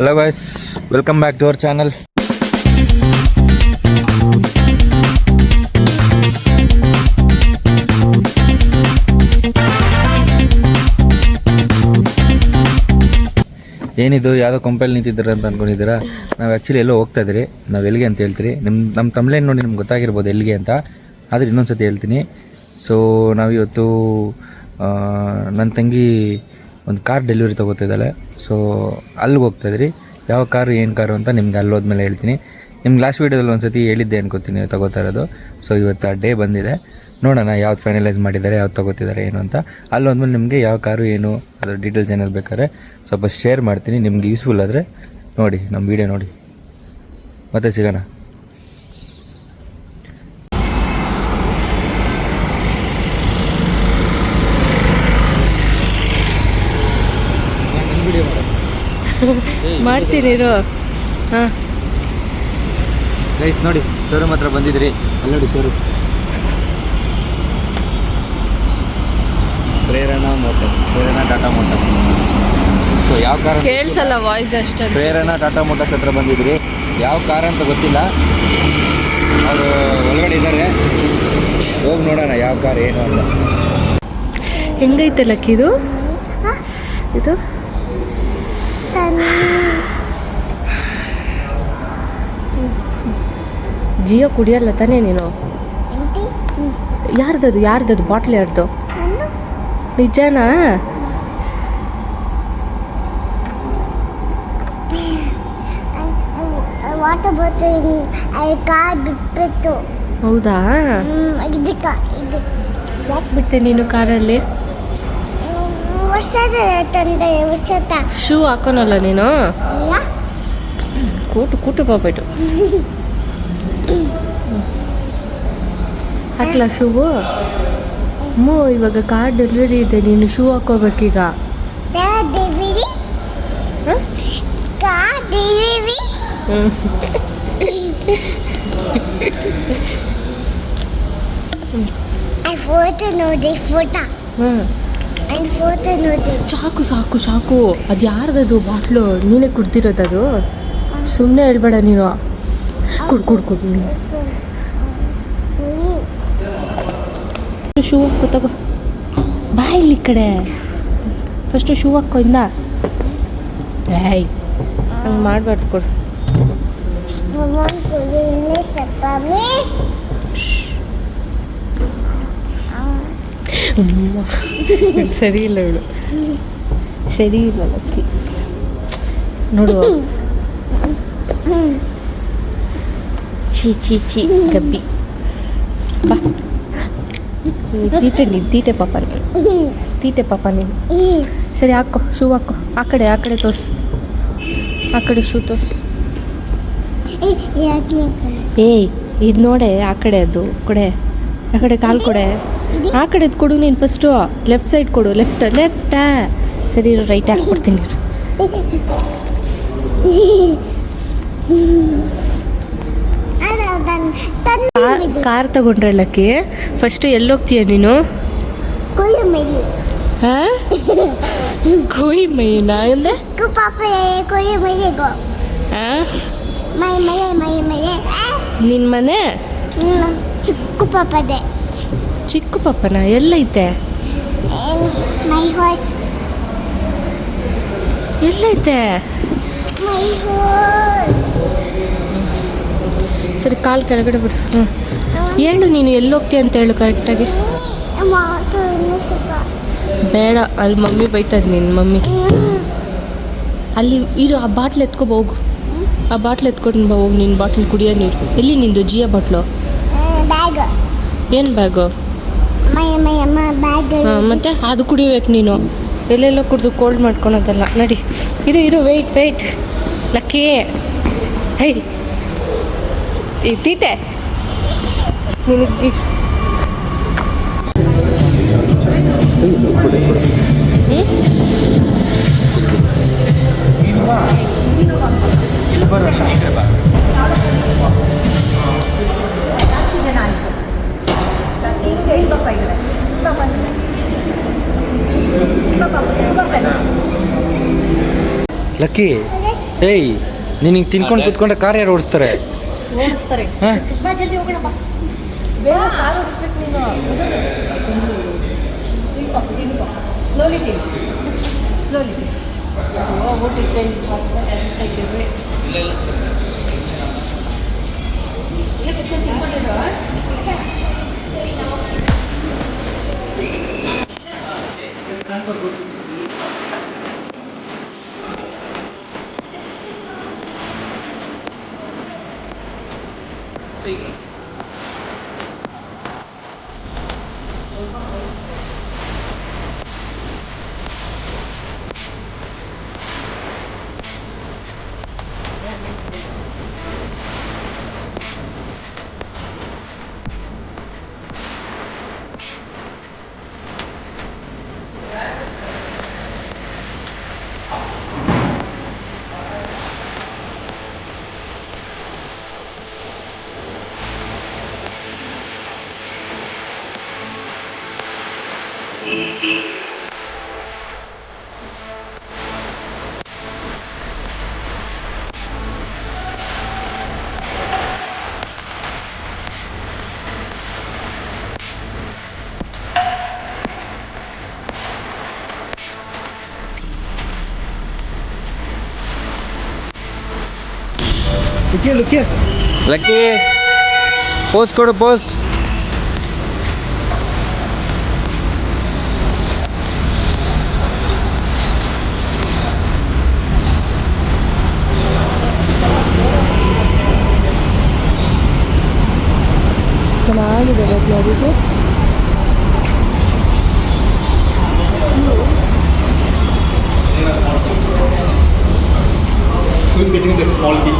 Hello guys, welcome back to our channel. ಏನಿದು ಯಾವುದೋ compel ನಿಂತಿದ್ದೀರಾ ಅಂತ ಅಂದ್ಕೊಂಡಿದ್ದೀರಾ? ನಾವು ಆ್ಯಕ್ಚುಲಿ ಎಲ್ಲೋ ಹೋಗ್ತಾ ಇದ್ರಿ. ನಾವು ಎಲ್ಲಿಗೆ ಅಂತ ಹೇಳ್ತೀರಿ, ನಮ್ಮ ತಮ್ಲೇನು ನೋಡಿ ನಿಮ್ಗೆ ಗೊತ್ತಾಗಿರ್ಬೋದು ಎಲ್ಲಿಗೆ ಅಂತ. ಆದರೆ ಇನ್ನೊಂದು ಸತಿ ಹೇಳ್ತೀನಿ. ಸೊ ನಾವಿವತ್ತು ನನ್ನ ತಂಗಿ ಒಂದು ಕಾರ್ ಡೆಲಿವರಿ ತೊಗೋತಿದ್ದಾಳೆ. ಸೊ ಅಲ್ಲಿಗೆ ಹೋಗ್ತಾಯಿದ್ರಿ. ಯಾವ ಕಾರು ಏನು ಕಾರು ಅಂತ ನಿಮ್ಗೆ ಅಲ್ಲಿ ಹೋದ್ಮೇಲೆ ಹೇಳ್ತೀನಿ. ನಿಮ್ಗೆ ಲಾಸ್ಟ್ ವೀಡಿಯೋದಲ್ಲಿ ಒಂದು ಸತಿ ಹೇಳಿದ್ದೆ ಅನ್ಕೋತೀನಿ ತೊಗೋತಾ ಇರೋದು. ಸೊ ಇವತ್ತು ಆ ಡೇ ಬಂದಿದೆ. ನೋಡೋಣ ಯಾವ್ದು ಫೈನಲೈಸ್ ಮಾಡಿದ್ದಾರೆ, ಯಾವ್ದು ತೊಗೋತಿದ್ದಾರೆ ಏನು ಅಂತ. ಅಲ್ಲಿ ಹೋದ್ಮೇಲೆ ನಿಮಗೆ ಯಾವ ಕಾರು ಏನು ಅದರ ಡೀಟೇಲ್ಸ್ ಏನಾದ್ರು ಬೇಕಾದ್ರೆ ಸ್ವಲ್ಪ ಶೇರ್ ಮಾಡ್ತೀನಿ. ನಿಮ್ಗೆ ಯೂಸ್ಫುಲ್ ಆದರೆ ನೋಡಿ ನಮ್ಮ ವೀಡಿಯೋ ನೋಡಿ. ಮತ್ತೆ ಸಿಗೋಣ. ಮಾಡ್ತೀನಿ ಹಾಂ ಗೈಸ್ ನೋಡಿ, ಶೋರೂಮ್ ಹತ್ರ ಬಂದಿದ್ರಿ. ಅಲ್ಲಿ ನೋಡಿ ಶೋರೂಮ್, ಪ್ರೇರಣಾ ಟಾಟಾ ಮೋಟರ್ಸ್. ಸೊ ಯಾವ ಕಾರ್ ಕೇಳಿಸಲ್ಲ ವಾಯ್ಸ್ ಅಷ್ಟೇ. ಪ್ರೇರಣಾ ಟಾಟಾ ಮೋಟರ್ಸ್ ಹತ್ರ ಬಂದಿದ್ರಿ. ಯಾವ ಕಾರ್ ಅಂತ ಗೊತ್ತಿಲ್ಲ, ಅವರು ಒಳಗಡೆ ಇದ್ದಾರೆ. ಹೋಗಿ ನೋಡೋಣ ಯಾವ ಕಾರ್ ಏನು ಅಂತ. ಹೆಂಗೈತೆ ಲಕ್ಕಿ ಇದು ಜಿಯೋ ಕುಡಿಯಲ್ಲ ತಾನೇ ನೀನು? ಯಾರ್ದದು ಬಾಟ್ಲ್ ಯಾರ್ದು? ನಿಜನಾ? ವಾಟರ್ ಬಾಟಲ್ ಕಾರ್ ಬಿಟ್ಬಿಟ್ಟು. ಹೌದಾ? ಯಾಕೆ ಬಿಟ್ಟೆ ನೀನು ಕಾರಲ್ಲಿ? ವರ್ಷದ ಶೂ ಹಾಕೋನಲ್ಲ ನೀನು? ಕೂಟು ಪಾಪಟ್ಟು ಹಾಕ್ಲಾ ಶೂವು? ಇವಾಗ ಕಾರ್ ಡೆಲಿವರಿ ಇದೆ, ನೀನು ಶೂ ಹಾಕೋಬೇಕೀಗ. ಫೋಟೋ ನೋಡಿ. ಸಾಕು. ಅದು ಯಾರ್ದದು ಬಾಟ್ಲು? ನೀನೇ ಕುಡ್ದಿರೋದದು? ಸುಮ್ಮನೆ ಹೇಳ್ಬೇಡ ನೀನು. ಕುಡ್ ಶೂ ಹಾಕೋ, ತಗೋ. ಬಾ ಇಲ್ಲಿ ಈ ಕಡೆ. ಫಸ್ಟು ಶೂ ಹಾಕೋ ಇಂದ. ಹಂಗೆ ಮಾಡಬಾರ್ದು, ಕೊಡು. ಸರಿ ಇಲ್ಲ ಇವಳು, ಸರಿ ಇಲ್ಲ ಲಕ್ಕಿ. ನೋಡು, ಚೀ ಗಬ್ಬಿ. ಬಾ, ತೀಟೆ ಪಾಪ ನೀನು. ಸರಿ ಹಾಕೋ, ಶೂ ಹಾಕೋ. ಆ ಕಡೆ ತೋರ್ಸು, ಆ ಕಡೆ ಶೂ ತೋರ್ಸು. ಇದು ನೋಡೆ, ಆ ಕಡೆ ಅದು ಕೊಡೆ, ಆ ಕಡೆ ಕಾಲು ಕೊಡೆ. ಆ ಕಡೆದು ಕೊಡು ನೀನು ಫಸ್ಟು. ಲೆಫ್ಟ್ ಸೈಡ್ ಕೊಡು. ಲೆಫ್ಟಾ? ಸರಿ ರೈಟ್ ಹಾಕ್ಬಿಡ್ತೀನಿ. ಕಾರ್ ತಗೊಂಡ್ರೆ ಲಕ್ಕಿ, ಫಸ್ಟು ಎಲ್ಲೋಗ್ತೀಯ ನೀನು? ಹಾಂ, ಕೊಯ್ ಮೈನಾ ಅಂದೆ? ನಿನ್ನ ಮನೆ ಚಿಕ್ಕ ಪಾಪನ ಎಲ್ಲೈತೆ? ಎಲ್ಲೈತೆ? ಸರಿ, ಕಾಲು ಕೆಳಗಡೆ ಬಿಡು. ಹೇಳು ನೀನು ಎಲ್ಲೋಗ್ತೀಯ ಅಂತ ಹೇಳು ಕರೆಕ್ಟಾಗಿ. ಬೇಡ, ಅಲ್ಲಿ ಮಮ್ಮಿ ಬೈತದ. ನಿನ್ನ ಮಮ್ಮಿ ಅಲ್ಲಿ ಇರು. ಆ ಬಾಟ್ಲ್ ಎತ್ಕೊಬ ಹೋಗು. ಆ ಬಾಟ್ಲ್ ಎತ್ಕೊಂಡು ಹೋಗು. ನಿನ್ನ ಬಾಟ್ಲ್ ಕುಡಿಯೋ ನೀರು ಎಲ್ಲಿ? ನಿಂದು ಜಿಯೋ ಬಾಟ್ಲು? ಏನು ಬ್ಯಾಗು? ಹಾಂ, ಮತ್ತೆ ಅದು ಕುಡಿಬೇಕು ನೀನು. ಎಲ್ಲೆಲ್ಲೋ ಕುಡಿದು ಕೋಲ್ಡ್ ಮಾಡ್ಕೊಳೋದಲ್ಲ. ನಡಿ, ಇರು ವೆಯ್ಟ್ ಲಕ್ಕಿ. ಹೇ ತೀಟೆ ನಿನಗೆ. ಲಕ್ಕಿ ಏಯ್ ನಿನಗೆ ತಿನ್ಕೊಂಡು ಕುತ್ಕೊಂಡ್ರೆ ಕಾರ್ ಯಾರು ಓಡಿಸ್ತಾರೆ? ಓಡಿಸ್ತಾರೆ. ಹಾಂ ಬಾ ಜಲ್ದಿ ಹೋಗೋಣ ಬಾ. ಬೇಗ ಕಾರ್ ಓಡಿಸ್ಬೇಕು ನೀನು. ತಿನ್ಕೋ ಸ್ಲೋಲಿ ಸ್ಲೋಲಿ ಊಟಕ್ಕೆ ಲಕ್ಕಿ ಪೋಸ್ ಕೊಡು ಪೋಸ್. ಚೆನ್ನಾಗಿದೆ ಅದಕ್ಕೆ. Who's getting the small key?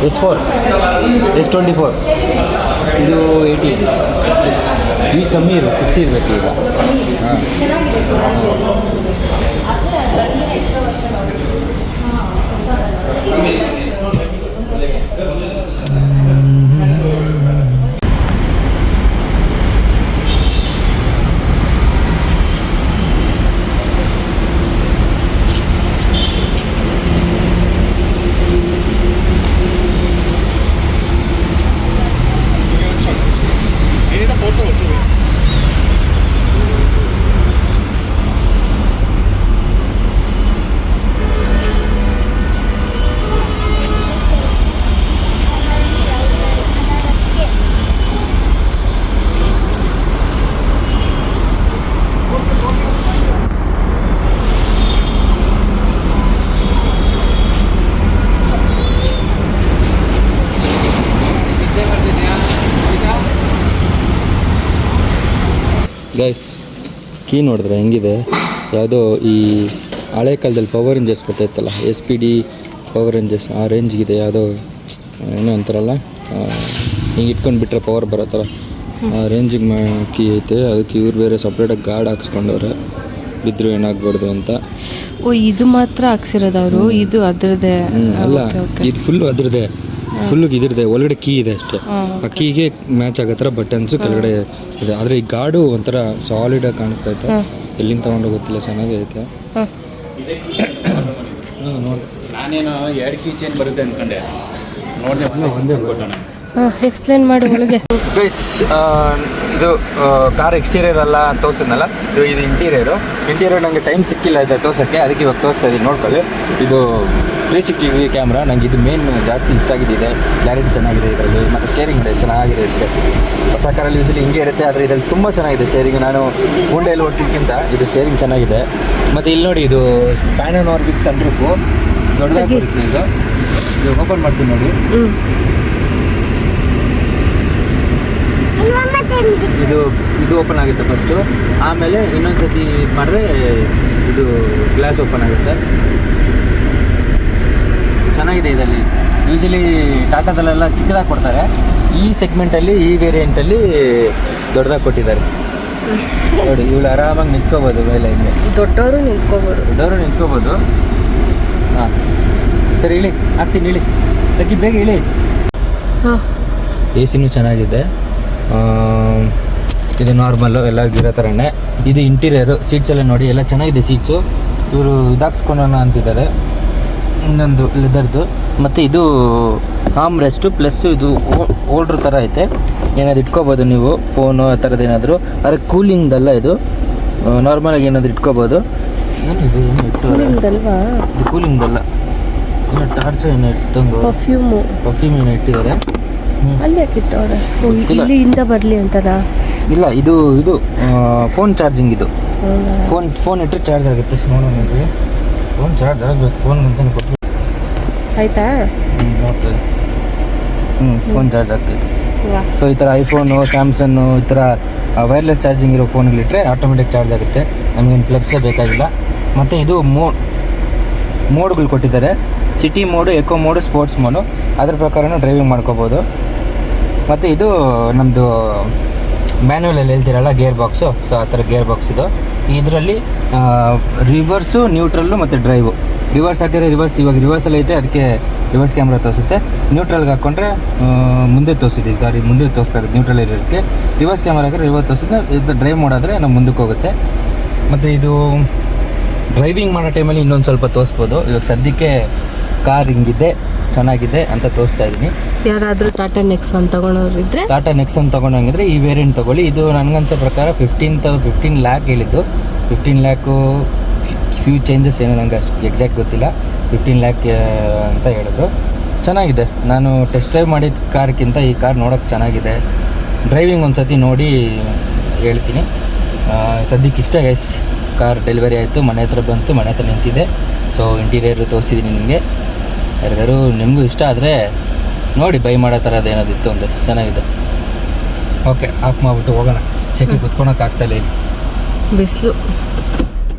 S4 S24 ಇದು 80 ಈಗ ಕಮ್ಮಿ ಇರಬೇಕು 60 ಇರಬೇಕು ಈಗ. ಹಾಂ ಗೈಸ್ ಕೀ ನೋಡಿದ್ರೆ ಹೆಂಗಿದೆ, ಯಾವುದೋ ಈ ಹಳೆ ಕಾಲದಲ್ಲಿ ಪವರ್ ರೇಂಜರ್ಸ್ ಬರ್ತಾಯಿತ್ತಲ್ಲ, SPD ಪವರ್ ರೇಂಜರ್ಸ್ ಆ ರೇಂಜ್ಗಿದೆ. ಯಾವುದೋ ಏನೋ ಅಂತಾರಲ್ಲ, ಹಿಂಗೆ ಇಟ್ಕೊಂಡು ಬಿಟ್ಟರೆ ಪವರ್ ಬರೋತ್ತಲ್ಲ ಆ ರೇಂಜಿಗೆ ಕೀ ಐತೆ. ಅದಕ್ಕೆ ಇವ್ರು ಬೇರೆ ಸಪ್ರೇಟಾಗಿ ಗಾರ್ಡ್ ಹಾಕ್ಸ್ಕೊಂಡವ್ರೆ, ಬಿದ್ದರೂ ಏನಾಗ್ಬಾರ್ದು ಅಂತ. ಓ ಇದು ಮಾತ್ರ ಹಾಕ್ಸಿರೋದು ಅವರು, ಇದು ಅದರದ್ದೇ ಅಲ್ಲ, ಇದು ಫುಲ್ಲು ಅದ್ರದ್ದೇ, ಫುಲ್ಲು ಇದ್ರದ್ದೇ, ಒಳಗಡೆ ಕೀ ಇದೆ ಅಷ್ಟೇ. ಆ ಕೀಗೆ ಮ್ಯಾಚ್ ಆಗೋ ಥರ ಬಟನ್ಸು ಕೆಳಗಡೆ ಇದೆ. ಆದರೆ ಈ ಗಾರ್ಡು ಒಂಥರ ಸಾಲಿಡಾಗಿ ಕಾಣಿಸ್ತಾ ಐತೆ. ಎಲ್ಲಿಂದ ತೊಗೊಂಡು ಗೊತ್ತಿಲ್ಲ, ಚೆನ್ನಾಗೇ ಐತೆ. ನೋಡಿ, ನಾನೇನು 2 ಕೀ ಚೇನ್ ಬರುತ್ತೆ ಅಂದ್ಕೊಂಡೆ, ನೋಡಿದೆ ಒಂದೇ ಕೊಟ್ಟಣ. ಎಕ್ಸ್ಪ್ಲೇನ್ ಮಾಡಿ ಒಳಗೆ. ಗೈಸ್ ಇದು ಕಾರ್ ಎಕ್ಸ್ಟೀರಿಯರ್ ಎಲ್ಲ ತೋರಿಸಿದ್ನಲ್ಲ, ಇದು ಇಂಟೀರಿಯರ್ ನನಗೆ ಟೈಮ್ ಸಿಕ್ಕಿಲ್ಲ ಇದೆ ತೋರ್ಸೋಕ್ಕೆ, ಅದಕ್ಕೆ ಇವಾಗ ತೋರಿಸ್ತಾ ಇದ್ದೀನಿ, ನೋಡ್ಕೊಳ್ಳಿ. ಇದು 360 ಕ್ಯಾಮ್ರಾ, ನನಗೆ ಇದು ಮೇನ್ ಜಾಸ್ತಿ ಇಷ್ಟ ಆಗಿದ್ದಿದೆ. ಕ್ಲಾರಿಟಿ ಚೆನ್ನಾಗಿದೆ ಇದರಲ್ಲಿ, ಮತ್ತು ಸ್ಟೇರಿಂಗ್ ಇದೆ ಚೆನ್ನಾಗಿದೆ. ಇದಕ್ಕೆ ಹೊಸ ಕಾರಲ್ಲಿ ಯೂಸಲಿ ಹಿಂಗೆ ಇರುತ್ತೆ, ಆದರೆ ಇದರಲ್ಲಿ ತುಂಬ ಚೆನ್ನಾಗಿದೆ ಸ್ಟೇರಿಂಗ್. ನಾನು ಹೋಂಡಾಯಲ್ಲಿ ಓಡಿಸೋಕ್ಕಿಂತ ಇದು ಸ್ಟೇರಿಂಗ್ ಚೆನ್ನಾಗಿದೆ. ಮತ್ತು ಇಲ್ಲಿ ನೋಡಿ, ಇದು ಪ್ಯಾನೋರಾಮಿಕ್ ಸನ್ರೂಫು ದೊಡ್ಡದಾಗಿ ಬರುತ್ತೆ. ಇದು ಓಪನ್ ಮಾಡ್ತೀನಿ ನೋಡಿ. ಇದು ಓಪನ್ ಆಗುತ್ತೆ ಫಸ್ಟು, ಆಮೇಲೆ ಇನ್ನೊಂದು ಸತಿ ಇದು ಮಾಡಿದ್ರೆ ಇದು ಗ್ಲಾಸ್ ಓಪನ್ ಆಗುತ್ತೆ. ಚೆನ್ನಾಗಿದೆ. ಇದರಲ್ಲಿ ಯೂಶಲಿ ಟಾಟಾದಲ್ಲೆಲ್ಲ ಚಿಕ್ಕದಾಗಿ ಕೊಡ್ತಾರೆ, ಈ ಸೆಗ್ಮೆಂಟಲ್ಲಿ ಈ ವೇರಿಯಂಟಲ್ಲಿ ದೊಡ್ಡದಾಗಿ ಕೊಟ್ಟಿದ್ದಾರೆ ನೋಡಿ. ಇವಳು ಆರಾಮಾಗಿ ನಿಂತ್ಕೋಬೋದು ಮೇಲೆ, ಹಿಂಗೆ ದೊಡ್ಡವರು ನಿಂತ್ಕೋಬೋದು. ಹಾಂ ಸರಿ, ಇಳಿ ಹಾಕ್ತೀನಿ, ಇಳಿ ಬೇಗ ಇಳಿ. ಹಾಂ ಎ ಸಿನೂ ಚೆನ್ನಾಗಿದೆ. ಇದು ನಾರ್ಮಲ್ಲು ಎಲ್ಲ ಇರೋ ಥರನೇ. ಇದು ಇಂಟೀರಿಯರು, ಸೀಟ್ಸ್ ಎಲ್ಲ ನೋಡಿ ಎಲ್ಲ ಚೆನ್ನಾಗಿದೆ ಸೀಟ್ಸು. ಇವರು ಇದಾಕ್ಸ್ಕೊಳೋಣ ಅಂತಿದ್ದಾರೆ, ಇನ್ನೊಂದು ಲೆದರ್ದು. ಮತ್ತು ಇದು ಆರ್ಮ್ ರೆಸ್ಟು ಪ್ಲಸ್ ಇದು ಓಲ್ಡ್ರ್ ಥರ ಐತೆ, ಏನಾದ್ರು ಇಟ್ಕೋಬೋದು ನೀವು ಫೋನು ಆ ಥರದ್ದು ಏನಾದರೂ. ಆದರೆ ಕೂಲಿಂಗ್ದಲ್ಲ ಇದು, ನಾರ್ಮಲಾಗಿ ಏನಾದರೂ ಇಟ್ಕೋಬೋದು. ಏನಿದು ಏನು ಇಟ್ಟು ಕೂಲಿಂಗ್ದಲ್ವಾ? ಇದು ಕೂಲಿಂಗ್ದಲ್ಲ, ಏನೋ ಟಾರ್ಚ್ ಏನೋ ಇಟ್ಟಂಗು ಪರ್ಫ್ಯೂಮ್ ಏನೋ ಇಟ್ಟಿದ್ದಾರೆ. ಅಲ್ಲಿ ಯಾಕೆ ಇಟ್ಟವ್ರೆ? ಇಲ್ಲಿ ಇಂದ ಬರಲಿ ಅಂತನಾ? ಇಲ್ಲ, ಇದು ಫೋನ್ ಚಾರ್ಜಿಂಗ್. ಇದು ಫೋನ್ ಇಟ್ಟರೆ ಚಾರ್ಜ್ ಆಗುತ್ತೆ. ನೋಡೋಣ, ಫೋನ್ ಚಾರ್ಜ್ ಆಗಬೇಕು, ಫೋನ್ ಅಂತಲೇ ಕೊಟ್ಟು ಆಯಿತಾ? ನೋಡ್ತದೆ. ಫೋನ್ ಚಾರ್ಜ್ ಆಗ್ತೈತೆ. ಸೊ ಈ ಥರ ಐಫೋನು, ಸ್ಯಾಮ್ಸಂಗು ಈ ಥರ ವೈರ್ಲೆಸ್ ಚಾರ್ಜಿಂಗ್ ಇರೋ ಫೋನ್ಗಳಿಟ್ಟರೆ ಆಟೋಮೆಟಿಕ್ ಚಾರ್ಜ್ ಆಗುತ್ತೆ, ನಮಗೇನು ಪ್ಲಗ್ಸೇ ಬೇಕಾಗಿಲ್ಲ. ಮತ್ತು ಇದು ಮೋಡ್ಗಳು ಕೊಟ್ಟಿದ್ದಾರೆ, city mode, eco mode, sports mode. ಅದ್ರ ಪ್ರಕಾರನೂ ಡ್ರೈವಿಂಗ್ ಮಾಡ್ಕೋಬೋದು. ಮತ್ತು ಇದು ನಮ್ಮದು ಮ್ಯಾನ್ಯುವಲಲ್ಲಿ ಹೇಳ್ತೀರಲ್ಲ ಗೇರ್ ಬಾಕ್ಸು, ಸೊ ಆ ಥರ ಗೇರ್ ಬಾಕ್ಸ್ ಇದು. ಇದರಲ್ಲಿ ರಿವರ್ಸು, ನ್ಯೂಟ್ರಲ್ಲು ಮತ್ತು ಡ್ರೈವು. ರಿವರ್ಸ್ ಹಾಕಿದ್ರೆ ಇವಾಗ ರಿವರ್ಸಲ್ಲಿ ಐತೆ, ಅದಕ್ಕೆ ರಿವರ್ಸ್ ಕ್ಯಾಮ್ರಾ ತೋರಿಸುತ್ತೆ. ನ್ಯೂಟ್ರಲ್ಗೆ ಹಾಕ್ಕೊಂಡ್ರೆ ಮುಂದೆ ಮುಂದೆ ತೋರಿಸ್ತಾ ಇರೋದು ನ್ಯೂಟ್ರಲ್ ಇರೋದಕ್ಕೆ. ರಿವರ್ಸ್ ಕ್ಯಾಮ್ರಾ ಹಾಕಿದ್ರೆ ರಿವರ್ಸ್ ತೋರಿಸಿದ್ರೆ, ಇದು ಡ್ರೈವ್ ಮಾಡೋದ್ರೆ ನಾವು ಮುಂದಕ್ಕೆ ಹೋಗುತ್ತೆ. ಮತ್ತು ಇದು ಡ್ರೈವಿಂಗ್ ಮಾಡೋ ಟೈಮಲ್ಲಿ ಇನ್ನೊಂದು ಸ್ವಲ್ಪ ತೋರಿಸ್ಬೋದು. ಇವಾಗ ಸದ್ಯಕ್ಕೆ ಕಾರ್ ಹಿಂಗಿದೆ, ಚೆನ್ನಾಗಿದೆ ಅಂತ ತೋರಿಸ್ತಾ ಇದ್ದೀನಿ. ಯಾರಾದರೂ ಟಾಟಾ ನೆಕ್ಸಾನ್ ತೊಗೊಳೋರಿದ್ರೆ, ಟಾಟಾ ನೆಕ್ಸಾನ್ ತೊಗೊಂಡಂಗಿದ್ರೆ ಈ ವೇರಿಯಂಟ್ ತೊಗೊಳ್ಳಿ. ಇದು ನನಗನ್ಸೋ ಪ್ರಕಾರ 15 ಲ್ಯಾಕ್ ಹೇಳಿದ್ದು. 15 ಲ್ಯಾಕು ಫ್ಯೂ ಚೇಂಜಸ್ ಏನೋ ನನಗೆ ಅಷ್ಟು ಎಕ್ಸಾಕ್ಟ್ ಗೊತ್ತಿಲ್ಲ. 15 ಲ್ಯಾಕ್ ಅಂತ ಹೇಳಿದ್ರು. ಚೆನ್ನಾಗಿದೆ. ನಾನು ಟೆಸ್ಟ್ ಡ್ರೈವ್ ಮಾಡಿದ ಕಾರ್ಗಿಂತ ಈ ಕಾರ್ ನೋಡೋಕ್ಕೆ ಚೆನ್ನಾಗಿದೆ. ಡ್ರೈವಿಂಗ್ ಒಂದು ಸತಿ ನೋಡಿ ಹೇಳ್ತೀನಿ. ಸದ್ಯಕ್ಕೆ ಇಷ್ಟ ಗೈಸ್. ಕಾರ್ ಡೆಲಿವರಿ ಆಯಿತು, ಮನೆ ಹತ್ರ ಬಂತು, ಮನೆ ಹತ್ರ ನಿಂತಿದೆ. ಸೊ ಇಂಟೀರಿಯರು ತೋರಿಸಿದ್ದೀನಿ ನಿಮಗೆ. ಯಾರಿಗಾರು ನಿಮಗೂ ಇಷ್ಟ ಆದರೆ ನೋಡಿ, ಬೈ ಮಾಡೋ ಥರದ್ದು ಏನಾದಿತ್ತು ಅಂದರೆ ಚೆನ್ನಾಗಿದೆ. ಓಕೆ, ಆಫ್ ಮಾಡಿಬಿಟ್ಟು ಹೋಗೋಣ. ಸೆಕೆ ಕುತ್ಕೊಳಕ್ಕೆ ಆಗ್ತಾಯಿಲ್ಲ ಇಲ್ಲಿ, ಬಿಸಿಲು.